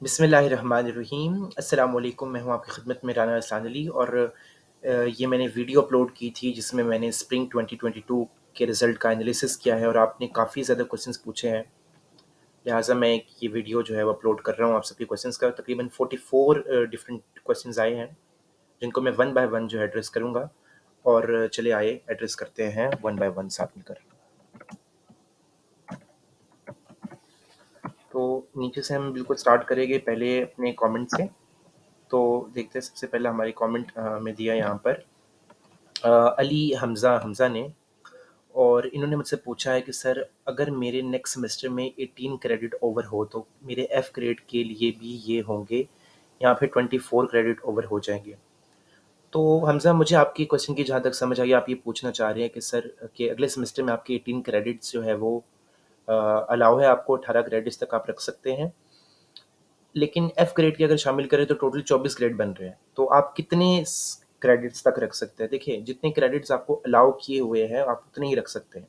बिस्मिल्लाहिर्रहमानिर्रहीम। अस्सलाम वालेकुम। मैं हूँ आपकी खिदमत में राना अहसान अली और ये मैंने वीडियो अपलोड की थी जिसमें मैंने स्प्रिंग 2022 के रिज़ल्ट का एनालिसिस किया है और आपने काफ़ी ज़्यादा क्वेश्चंस पूछे हैं। लिहाजा मैं एक ये वीडियो जो है वो अपलोड कर रहा हूँ आप सबके क्वेश्चंस का। तकरीबन 44 डिफरेंट क्वेश्चंस आए हैं जिनको मैं वन बाय वन जो है एड्रेस करूँगा। और चलिए आइए एड्रेस करते हैं वन बाय वन साथ मिलकर। तो नीचे से हम बिल्कुल स्टार्ट करेंगे पहले अपने कमेंट से। तो देखते हैं सबसे पहले हमारी कमेंट में दिया यहाँ पर अली हमज़ा ने। और इन्होंने मुझसे पूछा है कि सर अगर मेरे नेक्स्ट सेमेस्टर में 18 क्रेडिट ओवर हो तो मेरे एफ़ ग्रेड के लिए भी ये होंगे यहाँ पे 24 क्रेडिट ओवर हो जाएंगे। तो हमज़ा मुझे आपकी क्वेश्चन की जहाँ तक समझ आई आप ये पूछना चाह रहे हैं कि सर कि अगले सेमेस्टर में आपके 18 क्रेडिट्स जो है वो अलाउ है, आपको 18 क्रेडिट्स तक आप रख सकते हैं। लेकिन एफ ग्रेड के अगर शामिल करें तो टोटल 24 ग्रेड बन रहे हैं। तो आप कितने क्रेडिट्स तक रख सकते हैं? देखिए जितने क्रेडिट्स आपको अलाउ किए हुए हैं आप उतने ही रख सकते हैं।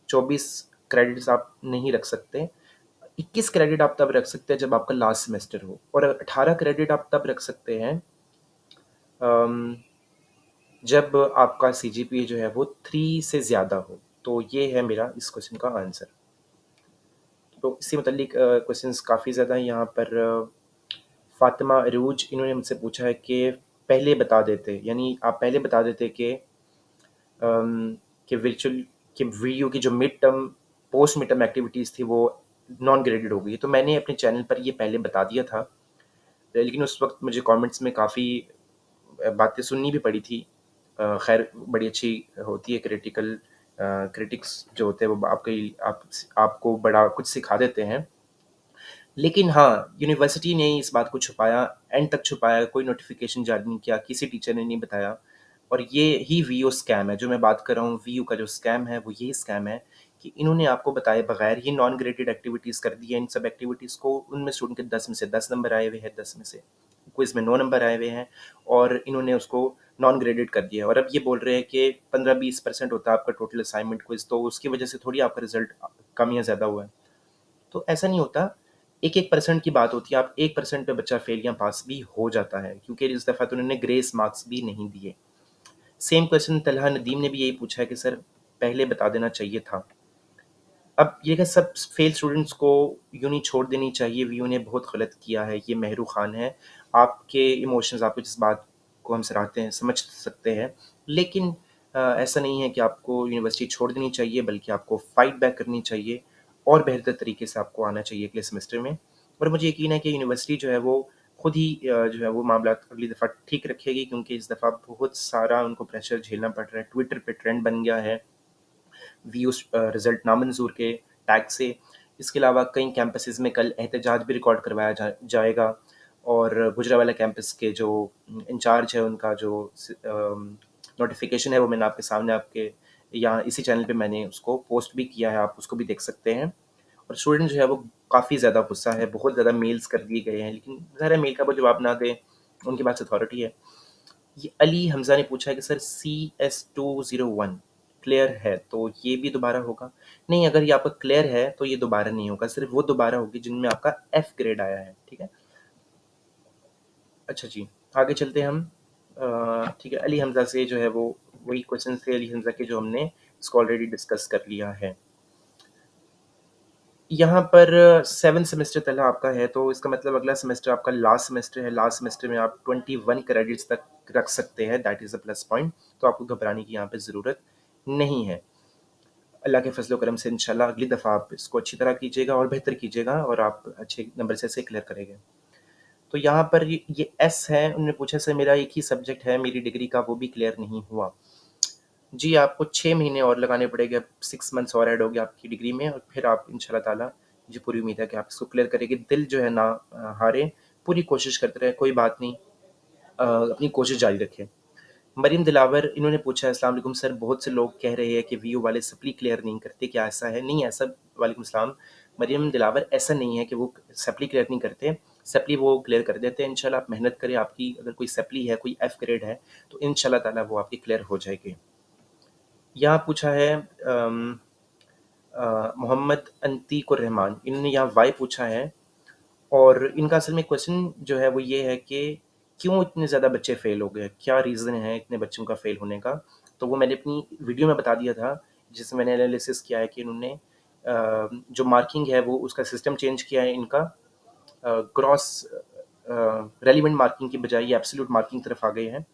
24 क्रेडिट्स आप नहीं रख सकते। 21 क्रेडिट आप तब रख सकते हैं जब आपका लास्ट सेमेस्टर हो और 18 क्रेडिट आप तब रख सकते हैं अम, जब आपका सीजीपीए जो है वो 3 से ज़्यादा हो। तो ये है मेरा इस क्वेश्चन का आंसर। तो इससे मुतल्लिक क्वेश्चंस काफ़ी ज़्यादा हैं यहाँ पर। फ़ातिमा अरूज इन्होंने मुझसे पूछा है कि पहले बता देते, यानी आप पहले बता देते कि वर्चुअल कि वीयू की जो mid term post mid term activities थी वो नॉन ग्रेडेड हो गई। तो मैंने अपने चैनल पर ये पहले बता दिया था, लेकिन उस वक़्त मुझे कमेंट्स में काफ़ी बातें सुननी भी पड़ी थी। ख़ैर बड़ी अच्छी होती है क्रिटिक्स जो होते हैं वो आपको बड़ा कुछ सिखा देते हैं। लेकिन हाँ, यूनिवर्सिटी ने इस बात को छुपाया, एंड तक छुपाया, कोई नोटिफ़िकेशन जारी नहीं किया, किसी टीचर ने नहीं बताया। और ये ही वीयू स्कैम है, जो मैं बात कर रहा हूँ वीयू का जो स्कैम है, वो यही स्कैम है कि इन्होंने आपको बताए बगैर ही नॉन ग्रेडेड एक्टिविटीज़ कर दी है। इन सब एक्टिविटीज़ को उनमें स्टूडेंट के 10 में से 10 नंबर आए हुए हैं, 10 में से। क्विज़ में 9 नंबर आए हुए हैं और इन्होंने उसको नॉन ग्रेडेड कर दिया है और अब ये बोल रहे हैं कि 15-20% होता है आपका टोटल असाइनमेंट क्विज़, तो उसकी वजह से थोड़ी आपका रिज़ल्ट कम या ज़्यादा हुआ है। तो ऐसा नहीं होता, 1-1 परसेंट की बात होती है, आप 1% पे बच्चा फेल या पास भी हो जाता है, क्योंकि इस दफ़ा तो उन्होंने ग्रेस मार्क्स भी नहीं दिए। सेम क्वेश्चन तलहा नदीम ने भी यही पूछा है कि सर पहले बता देना चाहिए था। अब ये कि सब फेल स्टूडेंट्स को यूँ नहीं छोड़ देनी चाहिए, वीयू ने बहुत गलत किया है, ये मेहरू खान है। आपके इमोशंस, आपको जिस बात को हम सराहते हैं, समझ सकते हैं, लेकिन ऐसा नहीं है कि आपको यूनिवर्सिटी छोड़ देनी चाहिए, बल्कि आपको फाइट बैक करनी चाहिए और बेहतर तरीके से आपको आना चाहिए अगले सेमेस्टर में। और मुझे यकीन है कि यूनिवर्सिटी जो है वो खुद ही जो है वो मामलात अगली दफ़ा ठीक रखेगी, क्योंकि इस दफ़ा बहुत सारा उनको प्रेशर झेलना पड़ रहा है। ट्विटर पे ट्रेंड बन गया है व्यूज़ रिज़ल्ट नामंजूर के टैग से। इसके अलावा कई कैंपसेज़ में कल एहतजाज भी रिकॉर्ड करवाया जाएगा और गुजरांवाला कैंपस के जो इंचार्ज है उनका जो नोटिफ़िकेशन है वो मैंने आपके सामने आपके यहाँ इसी चैनल पे मैंने उसको पोस्ट भी किया है, आप उसको भी देख सकते हैं। और स्टूडेंट जो है वो काफ़ी ज़्यादा गुस्सा है, बहुत ज़्यादा मेल्स कर दिए गए हैं, लेकिन ज़ाहिर है मेल का वो जवाब ना दें, उनके पास अथॉरिटी है। ये अली हमज़ा ने पूछा है कि सर CS201 क्लियर है, तो ये भी दोबारा होगा? नहीं, अगर ये आपका क्लियर है, तो ये दोबारा नहीं होगा, सिर्फ़ वो दोबारा होगी जिनमें आपका एफ ग्रेड आया है, ठीक है? अच्छा जी, आगे चलते हैं हम। ठीक है, अली हमज़ा से जो है वो वही क्वेश्चन थे अली हमज़ा के जो हमने इसको ऑलरेडी डिस्कस कर लिया है। यहाँ पर 7 सेमेस्टर तलहा आपका है, तो इसका मतलब अगला सेमेस्टर आपका लास्ट सेमेस्टर है। लास्ट सेमेस्टर में आप 21 क्रेडिट्स तक रख सकते हैं, that is a plus point. तो आपको घबराने की यहाँ पे ज़रूरत नहीं है। अल्लाह के फ़ज़ल व करम से इंशाल्लाह अगली दफ़ा आप इसको अच्छी तरह कीजिएगा और बेहतर कीजिएगा और आप अच्छे नंबर से इसे क्लियर करेंगे। तो यहाँ पर ये एस है, उन्होंने पूछा सर मेरा एक ही सब्जेक्ट है मेरी डिग्री का, वो भी क्लियर नहीं हुआ। जी, आपको 6 महीने और लगाने पड़ेंगे, अब 6 मंथ्स और ऐड हो गया आपकी डिग्री में और फिर आप इंशाल्लाह ताला, मुझे पूरी उम्मीद है कि आप इसको क्लियर करेंगे। दिल जो है ना हारें, पूरी कोशिश करते रहें, कोई बात नहीं, अपनी कोशिश जारी रखें। मरीम दिलावर इन्होंने पूछा है अस्सलाम वालेकुम सर, बहुत से लोग कह रहे हैं कि वीयू वाले सप्ली क्लियर नहीं करते, क्या ऐसा है? नहीं ऐसा, वालेकुम सलाम मरीम दिलावर, ऐसा नहीं है कि वो सप्ली क्लियर नहीं करते, सप्ली वो क्लियर कर देते हैं। इंशाल्लाह आप मेहनत करें, आपकी अगर कोई सप्ली है, कोई एफ ग्रेड है, तो इंशाल्लाह ताला वो आपकी क्लियर हो जाएगी। यहाँ पूछा है मोहम्मद अंतीकुर रहमान, इन्होंने यहाँ वाई पूछा है और इनका असल में क्वेश्चन जो है वो ये है कि क्यों इतने ज़्यादा बच्चे फ़ेल हो गए? क्या रीज़न है इतने बच्चों का फ़ेल होने का? तो वो मैंने अपनी वीडियो में बता दिया था, जिसमें मैंने एनालिसिस किया है कि इन्होंने जो मार्किंग है वो उसका सिस्टम चेंज किया है इनका, क्रॉस रेलेवेंट मार्किंग की बजाय ये एब्सोल्यूट मार्किंग की तरफ आ गए हैं।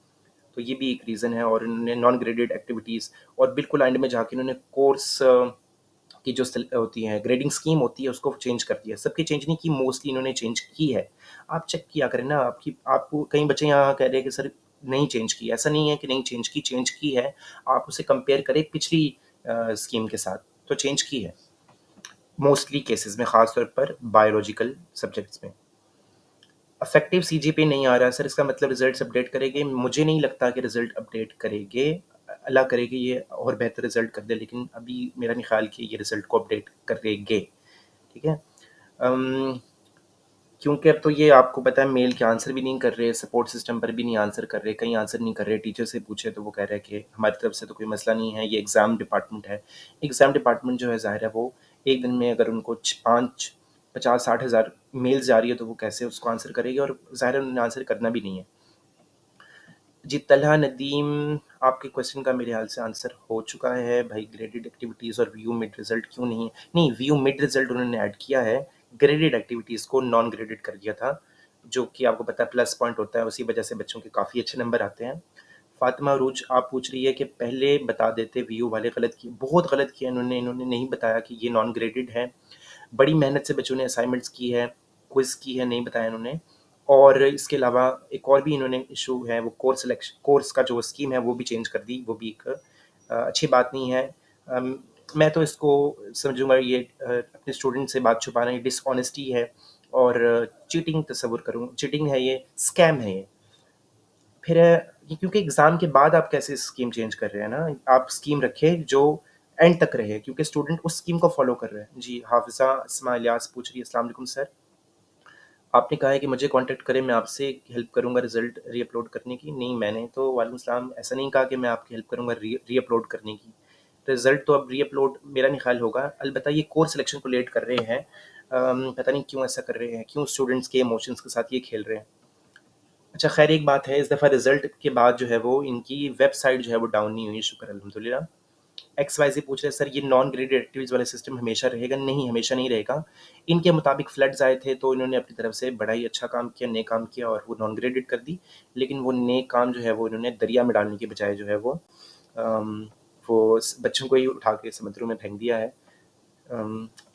तो ये भी एक रीज़न है, और इन्होंने नॉन ग्रेडेड एक्टिविटीज़ और बिल्कुल एंड में जाके इन्होंने कोर्स की जो होती है ग्रेडिंग स्कीम होती है उसको चेंज कर दिया। सबकी चेंज नहीं की, मोस्टली इन्होंने चेंज की है। आप चेक किया करें ना, आपकी आपको कई बच्चे यहाँ कह रहे हैं कि सर नहीं चेंज की, ऐसा नहीं है कि नहीं चेंज की है। आप उसे कंपेयर करें पिछली स्कीम के साथ, तो चेंज की है मोस्टली केसेस में, ख़ास तौर पर बायोलॉजिकल सब्जेक्ट्स में। इफेक्टिव सीजीपीए नहीं आ रहा सर, इसका मतलब रिजल्ट्स अपडेट करेंगे? मुझे नहीं लगता कि रिजल्ट अपडेट करेंगे। अल्लाह करे कि ये और बेहतर रिजल्ट कर दे, लेकिन अभी मेरा नहीं ख्याल कि ये रिजल्ट को अपडेट करेंगे। ठीक है। अम, क्योंकि अब तो ये आपको पता है मेल के आंसर भी नहीं कर रहे, सपोर्ट सिस्टम पर भी नहीं आंसर कर रहे, कहीं आंसर नहीं कर रहे। टीचर से पूछे तो वो कह रहे हैं कि हमारी तरफ से तो कोई मसला नहीं है, ये एग्ज़ाम डिपार्टमेंट है। एग्ज़ाम डिपार्टमेंट जो है ज़ाहिर है वो एक दिन में अगर उनको 5 50-60 हज़ार मेल्स जा रही है तो वो कैसे उसको आंसर करेगी, और ज़ाहिर है उन्होंने आंसर करना भी नहीं है। जी, तलहा नदीम, आपके क्वेश्चन का मेरे ख़्याल से आंसर हो चुका है भाई। ग्रेडेड एक्टिविटीज़ और व्यू मिड रिज़ल्ट क्यों नहीं? नहीं, व्यू मिड रिज़ल्ट उन्होंने ऐड किया है, ग्रेडेड एक्टिविटीज़ को नॉन ग्रेडेड कर दिया था, जो कि आपको पता है प्लस पॉइंट होता है, उसी वजह से बच्चों के काफ़ी अच्छे नंबर आते हैं। फ़ातिमा अरूज आप पूछ रही है कि पहले बता देते, व्यू वाले गलत किए, बहुत गलत किया इन्होंने, इन्होंने नहीं बताया कि ये नॉन ग्रेडेड है। बड़ी मेहनत से बच्चों ने असाइनमेंट्स की है, क्विज़ की है, नहीं बताया इन्होंने। और इसके अलावा एक और भी इन्होंने इशू है, वो कोर्स का जो स्कीम है वो भी चेंज कर दी, वो भी एक अच्छी बात नहीं है। मैं तो इसको समझूंगा ये अपने स्टूडेंट से बात छुपाना, ये डिसऑनेस्टी है, और चीटिंग तस्वुर करूँ, चीटिंग है ये, स्कैम है ये। फिर ये क्योंकि एग्ज़ाम के बाद आप कैसे स्कीम चेंज कर रहे हैं ना, आप स्कीम रखें जो एंड तक रहे, क्योंकि स्टूडेंट उस स्कीम को फ़ॉलो कर रहे हैं। जी, हाफ़िज़ा अस्मा इलियास पूछ रही है, अस्सलाम वालेकुम सर, आपने कहा है कि मुझे कॉन्टैक्ट करें, मैं आपसे हेल्प करूँगा रिज़ल्ट री-अपलोड करने की। नहीं, मैंने तो वालेकुम सलाम ऐसा नहीं कहा कि मैं आपकी हेल्प करूँगा री-अपलोड करने की। रिज़ल्ट तो अब री-अपलोड मेरा नहीं ख़्याल होगा। अलबत्ता ये कोर्स सिलेक्शन को लेट कर रहे हैं। पता नहीं क्यों ऐसा कर रहे हैं, क्यों स्टूडेंट्स के इमोशंस के साथ ये खेल रहे हैं। अच्छा ख़ैर एक बात है, इस दफ़ा रिज़ल्ट के बाद जो है वो इनकी वेबसाइट जो है वो डाउन नहीं हुई, शुक्र अल्हम्दुलिल्लाह। XYZ पूछ रहे हैं, सर ये नॉन ग्रेडेड एक्टिविटीज़ वाला सिस्टम हमेशा रहेगा? नहीं, हमेशा नहीं रहेगा। इनके मुताबिक फ्लड्स आए थे तो इन्होंने अपनी तरफ से बड़ा ही अच्छा काम किया, नेक काम किया, और वो नॉन ग्रेडेड कर दी। लेकिन वो नेक काम जो है वो इन्होंने दरिया में डालने के बजाय जो है अम, वो बच्चों को ही उठा के समुद्रों में फेंक दिया है।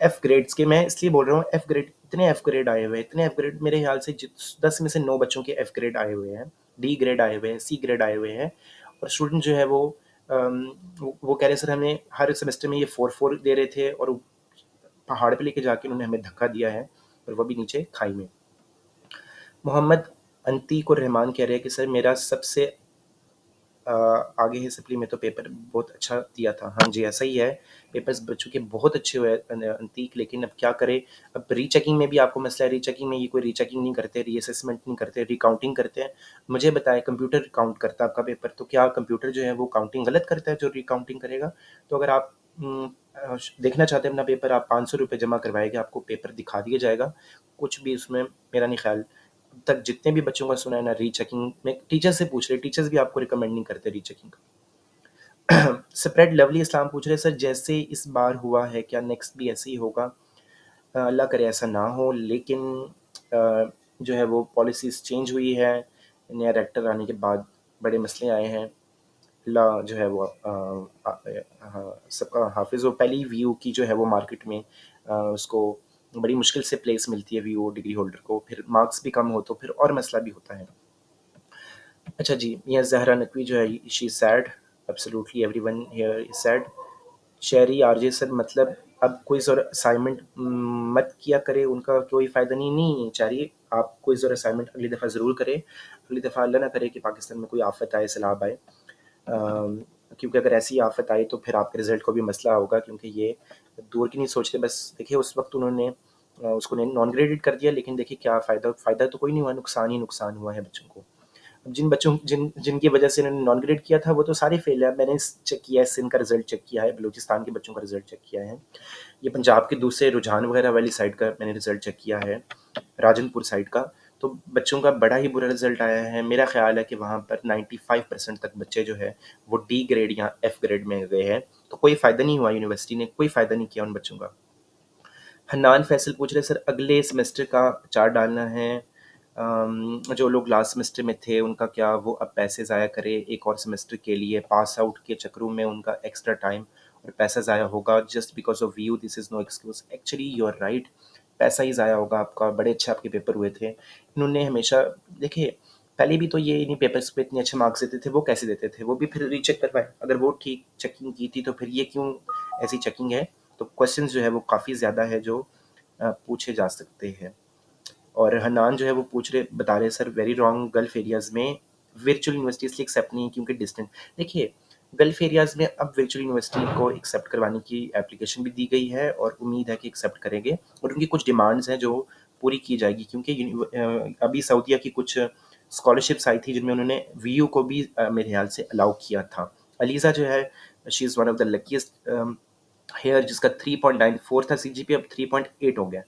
एफ ग्रेड्स के, मैं इसलिए बोल रहा हूँ एफ ग्रेड, इतने एफ ग्रेड आए हुए हैं, इतने एफ ग्रेड मेरे ख्याल से 10 में से 9 बच्चों के एफ ग्रेड आए हुए हैं, डी ग्रेड आए हुए हैं, सी ग्रेड आए हुए हैं। और स्टूडेंट जो है अम, वो कह रहे सर हमें हर सेमेस्टर में ये 4-4 दे रहे थे, और पहाड़ पे लेके जाके उन्होंने हमें धक्का दिया है, और वो भी नीचे खाई में। मोहम्मद अंतीक और रहमान कह रहे हैं कि सर मेरा सबसे आगे है सप्ली में तो पेपर बहुत अच्छा दिया था। हाँ जी, ऐसा ही है, पेपर्स बच्चों के बहुत अच्छे हुए अंतीक, लेकिन अब क्या करें, अब रीचेकिंग में भी आपको मसला है, रीचेकिंग में ये कोई रीचेकिंग नहीं करते, रीअसेसमेंट नहीं करते, रिकाउंटिंग करते हैं। मुझे बताएं, कंप्यूटर काउंट करता है आपका पेपर, तो क्या कंप्यूटर जो है वो काउंटिंग गलत करता है जो रिकाउंटिंग करेगा? तो अगर आप देखना चाहते हैं अपना पेपर, आप 500 रुपये जमा करवाएंगे, आपको पेपर दिखा दिया जाएगा। कुछ भी उसमें मेरा नहीं ख्याल, अब तक जितने भी बच्चों का सुना है ना, रीचेकिंग में टीचर से पूछ रहे, टीचर्स भी आपको रिकमेंड नहीं करते रीचेकिंग का। स्प्रेड लवली इस्लाम पूछ रहे, सर जैसे इस बार हुआ है क्या नेक्स्ट भी ऐसे ही होगा? अल्लाह करे ऐसा ना हो, लेकिन जो है वो पॉलिसीज़ चेंज हुई है, नया डायरेक्टर आने के बाद बड़े मसले आए हैं। अल्लाह जो है वो सबका हाफ़िज़ हो। पहली व्यू की जो है वो मार्केट में उसको बड़ी मुश्किल से प्लेस मिलती है व्यू डिग्री होल्डर को, फिर मार्क्स भी कम हो तो फिर और मसला भी होता है। अच्छा जी, मियाँ ज़हरा नकवी जो है she is sad, absolutely everyone here is sad. शहरी आरजे सर मतलब अब क्विज़ और असाइनमेंट मत किया करें, उनका कोई फ़ायदा नहीं। नहीं चाहिए, आप क्विज़ और असाइनमेंट अगली दफ़ा ज़रूर करें। अगली दफ़ा अल्लाह ना करे कि पाकिस्तान में कोई आफ़त आए, सैलाब आए। क्योंकि अगर ऐसी आफ़त आई तो फिर आपके रिज़ल्ट को भी मसला होगा, क्योंकि ये दूर की नहीं सोचते। बस देखिए उस वक़्त उन्होंने उसको नॉन ग्रेडेड कर दिया, लेकिन देखिए क्या फ़ायदा, फ़ायदा तो कोई नहीं हुआ, नुकसान ही नुकसान हुआ है बच्चों को। जिनकी वजह से इन्होंने नॉन ग्रेड किया था वो तो सारे फेल है। मैंने चेक किया है, सिंध का रिजल्ट चेक किया है, बलूचिस्तान के बच्चों का रिजल्ट चेक किया है, ये पंजाब के दूसरे रुझान वगैरह वाली साइड का मैंने रिजल्ट चेक किया है, राजनपुर साइड का। तो बच्चों का बड़ा ही बुरा रिजल्ट आया है। मेरा ख्याल है कि वहाँ पर 95% तक बच्चे जो है वो डी ग्रेड या एफ ग्रेड में गए हैं। तो कोई फ़ायदा नहीं हुआ, यूनिवर्सिटी ने कोई फ़ायदा नहीं किया उन बच्चों का। हन्नान फैसल पूछ रहे सर अगले सेमेस्टर का चार्ट डालना है, जो लोग लास्ट सेमेस्टर में थे उनका क्या वो अब पैसे ज़ाया करे एक और सेमेस्टर के लिए, पास आउट के चक्करों में उनका एक्स्ट्रा टाइम और पैसा ज़ाया होगा just because of you, this is no excuse. Actually you are right, पैसा ही ज़ाया होगा आपका, बड़े अच्छे आपके पेपर हुए थे। इन्होंने हमेशा देखिए, पहले भी तो ये इन्हीं पेपर्स पे इतने अच्छे मार्क्स देते थे, वो कैसे देते थे? वो भी फिर रीचेक करवाए, अगर वो ठीक चेकिंग की थी तो फिर ये क्यों ऐसी चेकिंग है? तो क्वेश्चंस जो है वो काफ़ी ज़्यादा है जो पूछे जा सकते हैं। और हन्नान जो है वो बता रहे sir very wrong, gulf areas में वर्चुअल यूनिवर्सिटी इसलिए एक्सेप्ट नहीं है क्योंकि डिस्टेंट। देखिए, गल्फ़ एरियाज़ में अब वर्चुअल यूनिवर्सिटी को एक्सेप्ट करवाने की एप्लीकेशन भी दी गई है और उम्मीद है कि एक्सेप्ट करेंगे और उनकी कुछ डिमांड्स हैं जो पूरी की जाएगी क्योंकि अभी सऊदीया की कुछ स्कॉलरशिप्स आई थी जिनमें उन्होंने वीयू को भी मेरे ख्याल से अलाउ किया था। अलीज़ा जो है she is one of the luckiest here जिसका 3.94 था सीजीपीए, अब 3.8 हो गया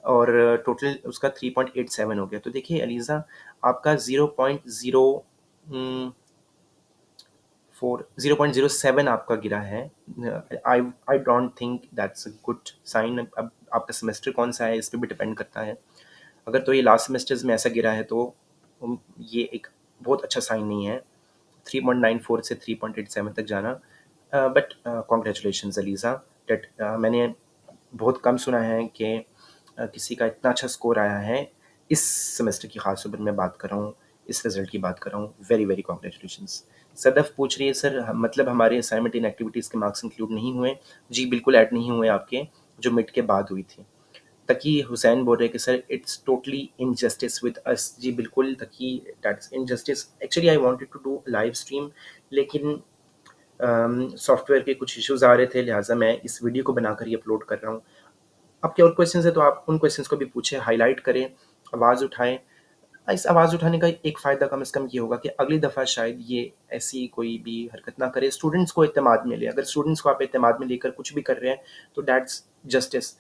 और टोटल उसका 3.87 हो गया। तो देखिए अलीज़ा, आपका 0.07 आपका गिरा है। I I don't think that's a good sign. अब आपका सेमेस्टर कौन सा है इस पे भी डिपेंड करता है। अगर तो ये लास्ट सेमेस्टर्स में ऐसा गिरा है तो ये एक बहुत अच्छा साइन नहीं है। 3.94 से 3.87 तक जाना, बट कॉन्ग्रेचुलेशंस अलीज़ा, दैट मैंने बहुत कम सुना है कि किसी का इतना अच्छा स्कोर आया है इस सेमेस्टर की, ख़ास तौर पर मैं बात कर रहा हूँ, इस रिज़ल्ट की बात कर रहा हूँ। Very very congratulations. सदफ़ पूछ रही है सर मतलब हमारे असाइनमेंट इन एक्टिविटीज़ के मार्क्स इंक्लूड नहीं हुए? जी बिल्कुल ऐड नहीं हुए आपके, जो मिड के बाद हुई थी। तकी हुसैन बोल रहे हैं कि sir it's totally injustice with us. जी बिल्कुल Taqi, that's injustice. Actually I wanted to do live stream, लेकिन सॉफ्टवेयर के कुछ इश्यूज़ आ रहे थे, लिहाजा मैं इस वीडियो को बनाकर ही अपलोड कर रहा हूँ। आपके और क्वेश्चंस हैं तो आप उन क्वेश्चंस को भी पूछें, हाइलाइट करें, आवाज़ उठाएँ। इस आवाज़ उठाने का एक फ़ायदा कम से कम ये होगा कि अगली दफ़ा शायद ये ऐसी कोई भी हरकत ना करे, स्टूडेंट्स को एतमाद में ले। अगर स्टूडेंट्स को आप एतमाद में लेकर कुछ भी कर रहे हैं तो दैट्स जस्टिस।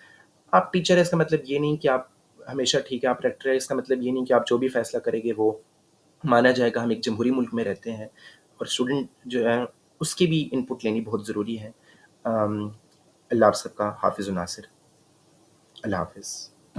आप टीचर हैं इसका मतलब ये नहीं कि आप हमेशा ठीक है, आप रेक्टर हैं इसका मतलब ये नहीं कि आप जो भी फ़ैसला करेंगे वो माना जाएगा। हम एक जमहूरी मुल्क में रहते हैं और स्टूडेंट जो है उसकी भी इनपुट लेनी बहुत ज़रूरी है। अल्लाह आप सबका हाफ़िज़ व नासिर। अल्लाह हाफ़िज़।